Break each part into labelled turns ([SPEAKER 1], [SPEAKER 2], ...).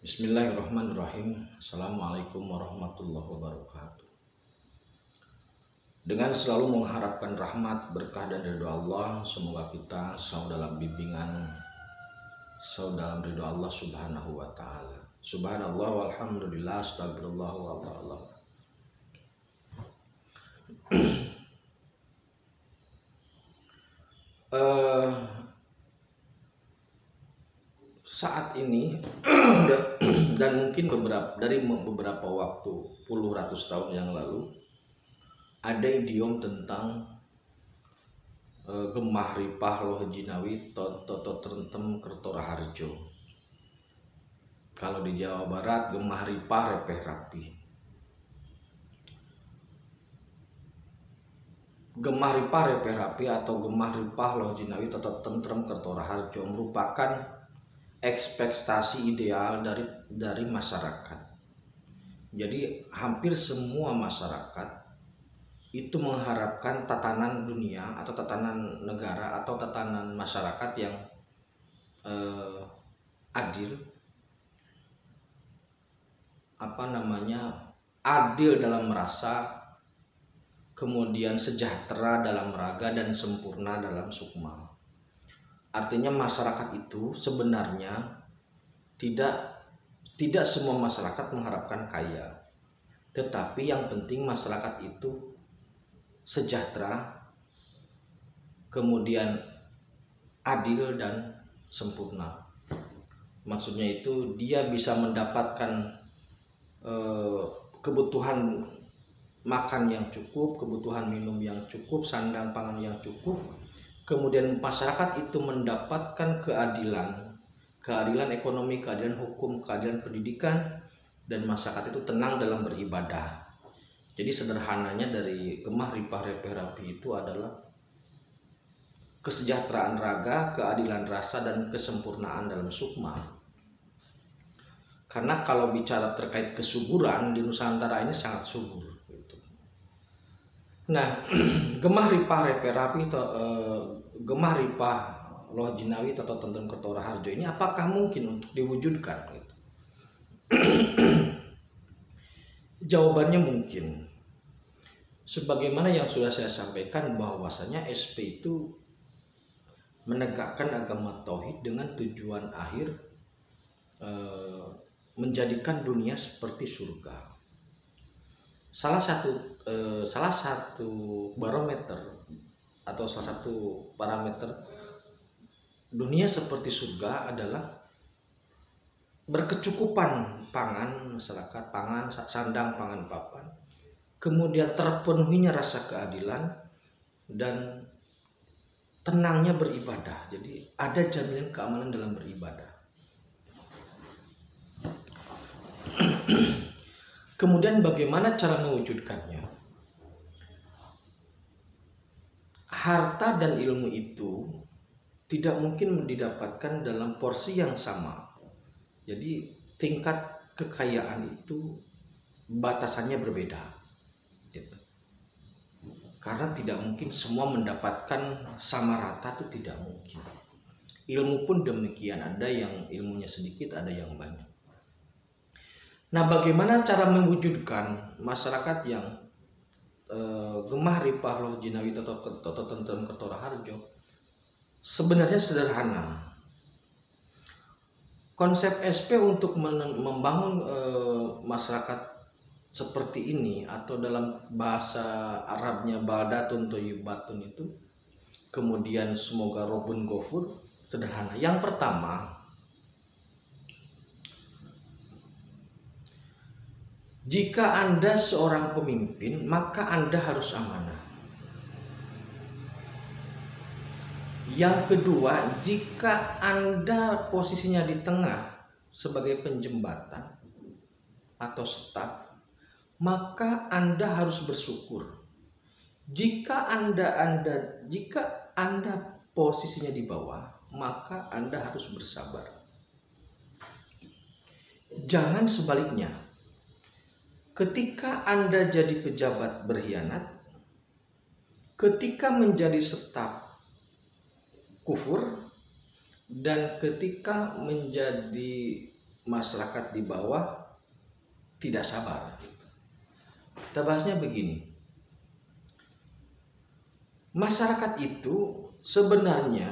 [SPEAKER 1] Bismillahirrahmanirrahim. Assalamualaikum warahmatullahi wabarakatuh. Dengan selalu mengharapkan rahmat, berkah dan ridho Allah, semoga kita selalu dalam bimbingan, selalu dalam ridho Allah Subhanahu wa taala. Subhanallah walhamdulillah, astagfirullah wallah. Saat ini dan mungkin beberapa waktu puluh ratus tahun yang lalu ada idiom tentang gemah ripah loh jinawi toto trentem kertora harjo. Kalau di Jawa Barat gemah ripah repeh rapi. Gemah ripah repeh rapi atau gemah ripah loh jinawi toto tentrem kertora harjo merupakan ekspektasi ideal dari masyarakat. Jadi hampir semua masyarakat itu mengharapkan tatanan dunia atau tatanan negara atau tatanan masyarakat yang adil, adil dalam rasa, kemudian sejahtera dalam raga dan sempurna dalam sukma. Artinya masyarakat itu sebenarnya tidak semua masyarakat mengharapkan kaya, tetapi yang penting masyarakat itu sejahtera, kemudian adil dan sempurna. Maksudnya itu dia bisa mendapatkan kebutuhan makan yang cukup, kebutuhan minum yang cukup, sandang pangan yang cukup. Kemudian masyarakat itu mendapatkan keadilan ekonomi, keadilan hukum, keadilan pendidikan, dan masyarakat itu tenang dalam beribadah. Jadi sederhananya dari gemah ripah repeh rapi itu adalah kesejahteraan raga, keadilan rasa, dan kesempurnaan dalam sukma. Karena kalau bicara terkait kesuburan di Nusantara ini sangat subur. Nah, gemah ripah repeh rapi gemah ripah loh jinawi atau tentrem kertora harjo ini apakah mungkin untuk diwujudkan? Jawabannya mungkin. Sebagaimana yang sudah saya sampaikan bahwasanya SP itu menegakkan agama tauhid dengan tujuan akhir menjadikan dunia seperti surga. Salah satu barometer atau salah satu parameter dunia seperti surga adalah berkecukupan pangan masyarakat, sandang, pangan, papan, kemudian terpenuhinya rasa keadilan dan tenangnya beribadah. Jadi ada jaminan keamanan dalam beribadah. Kemudian bagaimana cara mewujudkannya? Harta dan ilmu itu tidak mungkin didapatkan dalam porsi yang sama. Jadi tingkat kekayaan itu batasannya berbeda. Karena tidak mungkin semua mendapatkan sama rata, itu tidak mungkin. Ilmu pun demikian, ada yang ilmunya sedikit, ada yang banyak. Nah, bagaimana cara mewujudkan masyarakat yang gemah ripah loh jinawi toto tentrem kertora harjo? Sebenarnya sederhana. Konsep SP untuk membangun masyarakat seperti ini, atau dalam bahasa Arabnya baldatun thayyibatun itu, kemudian semoga Robun Gofur, sederhana. Yang pertama, jika Anda seorang pemimpin, maka Anda harus amanah. Yang kedua, jika Anda posisinya di tengah sebagai penjembatan atau staf, maka Anda harus bersyukur. Jika Anda posisinya di bawah, maka Anda harus bersabar. Jangan sebaliknya. Ketika Anda jadi pejabat berkhianat, ketika menjadi staf kufur, dan ketika menjadi masyarakat di bawah tidak sabar. Kita bahasnya begini. Masyarakat itu sebenarnya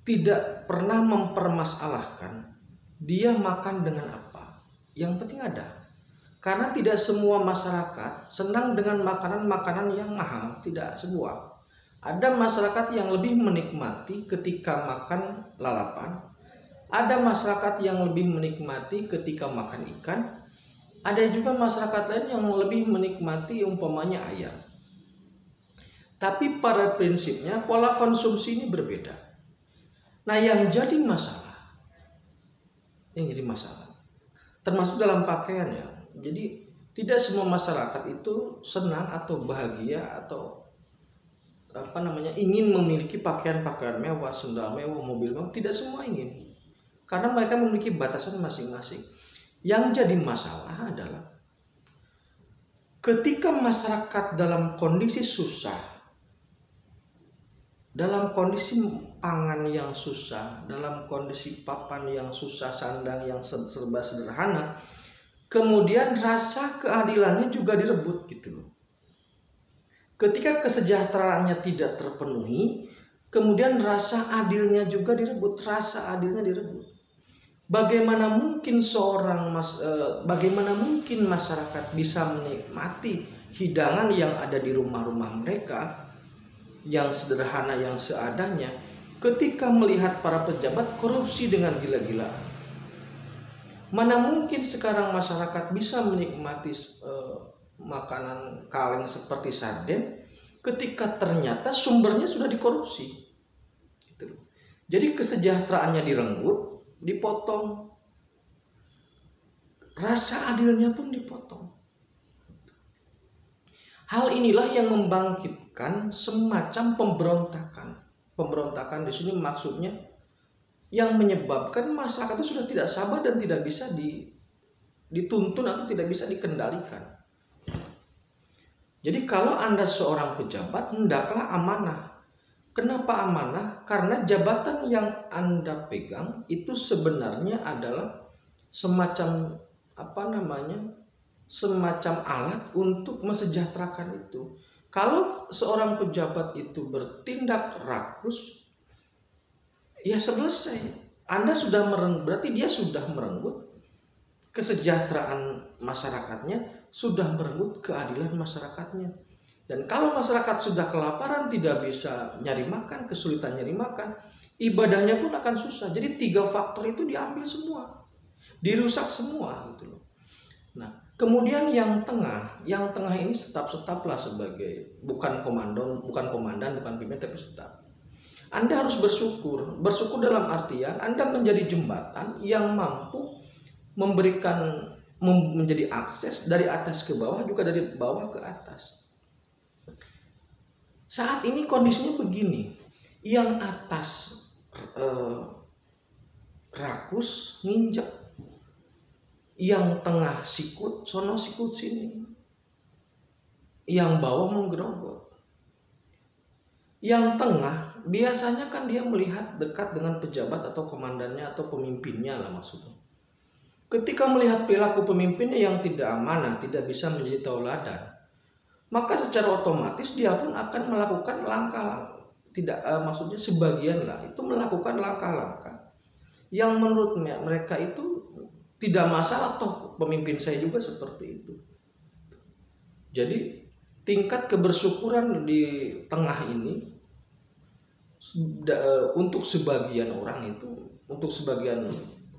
[SPEAKER 1] tidak pernah mempermasalahkan dia makan dengan apa. Yang penting ada. Karena tidak semua masyarakat senang dengan makanan-makanan yang mahal, tidak semua. Ada masyarakat yang lebih menikmati ketika makan lalapan. Ada masyarakat yang lebih menikmati ketika makan ikan. Ada juga masyarakat lain yang lebih menikmati umpamanya ayam. Tapi pada prinsipnya pola konsumsi ini berbeda. Nah, yang jadi masalah, termasuk dalam pakaian ya. Jadi tidak semua masyarakat itu senang atau bahagia atau ingin memiliki pakaian-pakaian mewah, sendal mewah, mobil mewah. Tidak semua ingin, karena mereka memiliki batasan masing-masing. Yang jadi masalah adalah ketika masyarakat dalam kondisi susah, dalam kondisi pangan yang susah, dalam kondisi papan yang susah, sandang yang serba sederhana, kemudian rasa keadilannya juga direbut gitu loh. Ketika kesejahteraannya tidak terpenuhi, kemudian rasa adilnya juga direbut, Bagaimana mungkin masyarakat bisa menikmati hidangan yang ada di rumah-rumah mereka yang sederhana, yang seadanya, ketika melihat para pejabat korupsi dengan gila-gilaan? Mana mungkin sekarang masyarakat bisa menikmati makanan kaleng seperti sarden ketika ternyata sumbernya sudah dikorupsi. Gitu. Jadi kesejahteraannya direnggut, dipotong, rasa adilnya pun dipotong. Hal inilah yang membangkitkan semacam pemberontakan. Pemberontakan di sini maksudnya yang menyebabkan masyarakat itu sudah tidak sabar dan tidak bisa dituntun atau tidak bisa dikendalikan. Jadi kalau Anda seorang pejabat, hendaklah amanah. Kenapa amanah? Karena jabatan yang Anda pegang itu sebenarnya adalah semacam semacam alat untuk mesejahterakan itu. Kalau seorang pejabat itu bertindak rakus, ya selesai. Anda sudah berarti dia sudah merenggut kesejahteraan masyarakatnya, sudah merenggut keadilan masyarakatnya. Dan kalau masyarakat sudah kelaparan, tidak bisa nyari makan, kesulitan nyari makan, ibadahnya pun akan susah. Jadi 3 faktor itu diambil semua, dirusak semua gitu loh. Nah, kemudian yang tengah ini staf-staflah sebagai bukan komandan, bukan pimpinan, tapi staf. Anda harus bersyukur dalam artian Anda menjadi jembatan yang mampu menjadi akses dari atas ke bawah, juga dari bawah ke atas. Saat ini kondisinya begini, yang atas rakus nginjek, yang tengah sikut sono sikut sini, yang bawah menggerobot. Yang tengah biasanya kan dia melihat dekat dengan pejabat atau komandannya atau pemimpinnya lah maksudnya. Ketika melihat perilaku pemimpinnya yang tidak amanah, tidak bisa menjadi tauladan, maka secara otomatis dia pun akan melakukan langkah-langkah, sebagian lah itu melakukan langkah-langkah yang menurut mereka itu tidak masalah, toh pemimpin saya juga seperti itu. Jadi tingkat kebersyukuran di tengah ini untuk sebagian orang itu, untuk sebagian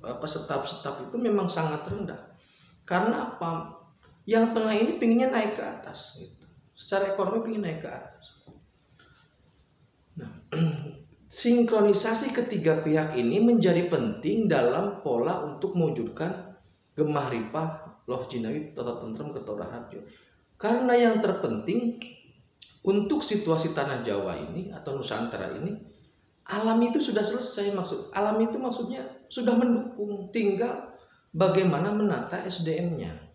[SPEAKER 1] staf-staf itu memang sangat rendah. Karena apa? Yang tengah ini pinginnya naik ke atas gitu. Secara ekonomi pingin naik ke atas. Nah, sinkronisasi ketiga pihak ini menjadi penting dalam pola untuk mewujudkan gemah ripah loh jinawi tata tentrem ketara harjo. Karena yang terpenting untuk situasi tanah Jawa ini atau Nusantara ini, alam itu sudah selesai. Alam itu maksudnya sudah mendukung, tinggal bagaimana menata SDM-nya.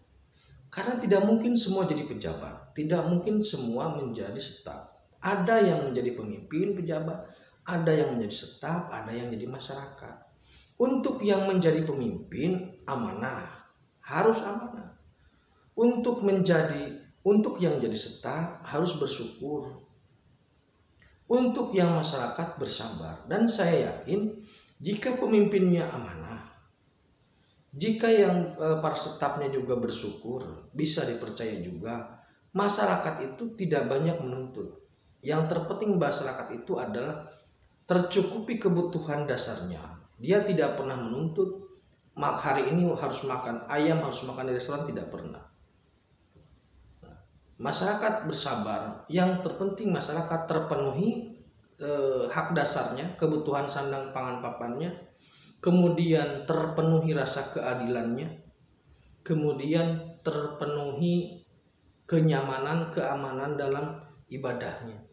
[SPEAKER 1] Karena tidak mungkin semua jadi pejabat, tidak mungkin semua menjadi staf. Ada yang menjadi pemimpin pejabat, Ada yang menjadi staf, ada yang jadi masyarakat. Untuk yang menjadi pemimpin amanah, harus amanah. Untuk yang jadi staf harus bersyukur. Untuk yang masyarakat bersabar. Dan saya yakin jika pemimpinnya amanah, jika yang para stafnya juga bersyukur, bisa dipercaya juga, masyarakat itu tidak banyak menuntut. Yang terpenting masyarakat itu adalah tercukupi kebutuhan dasarnya. Dia tidak pernah menuntut hari ini harus makan ayam, harus makan di restoran, tidak pernah. Masyarakat bersabar. Yang terpenting masyarakat terpenuhi hak dasarnya, kebutuhan sandang pangan papannya, kemudian terpenuhi rasa keadilannya, kemudian terpenuhi kenyamanan, keamanan dalam ibadahnya.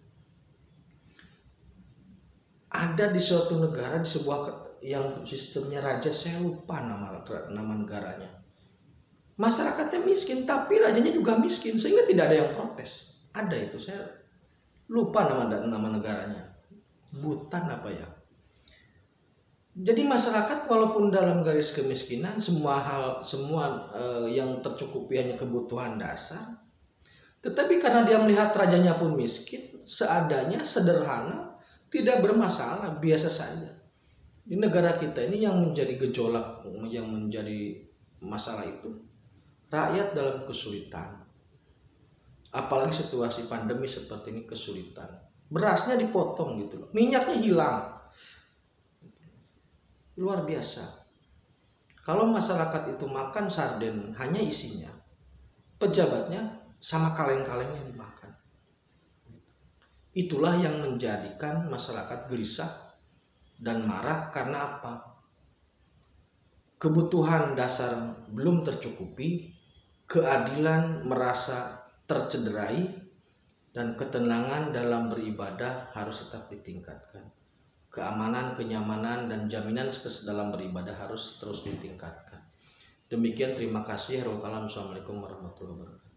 [SPEAKER 1] Ada di suatu negara, di sebuah yang sistemnya raja, saya lupa nama negaranya. Masyarakatnya miskin, tapi rajanya juga miskin, sehingga tidak ada yang protes. Ada itu, saya lupa nama negaranya. Butan apa ya? Jadi masyarakat walaupun dalam garis kemiskinan, semua yang tercukupi hanya kebutuhan dasar, tetapi karena dia melihat rajanya pun miskin, seadanya, sederhana, tidak bermasalah, biasa saja. Di negara kita ini yang menjadi gejolak, yang menjadi masalah itu rakyat dalam kesulitan. Apalagi situasi pandemi seperti ini, kesulitan. Berasnya dipotong gitu loh. Minyaknya hilang. Luar biasa. Kalau masyarakat itu makan sarden hanya isinya, pejabatnya sama kaleng-kalengnya dimakan. Itulah yang menjadikan masyarakat gelisah dan marah karena apa? Kebutuhan dasar belum tercukupi, keadilan merasa tercederai, dan ketenangan dalam beribadah harus tetap ditingkatkan. Keamanan, kenyamanan, dan jaminan dalam beribadah harus terus ditingkatkan. Demikian, terima kasih. Assalamualaikum warahmatullahi wabarakatuh.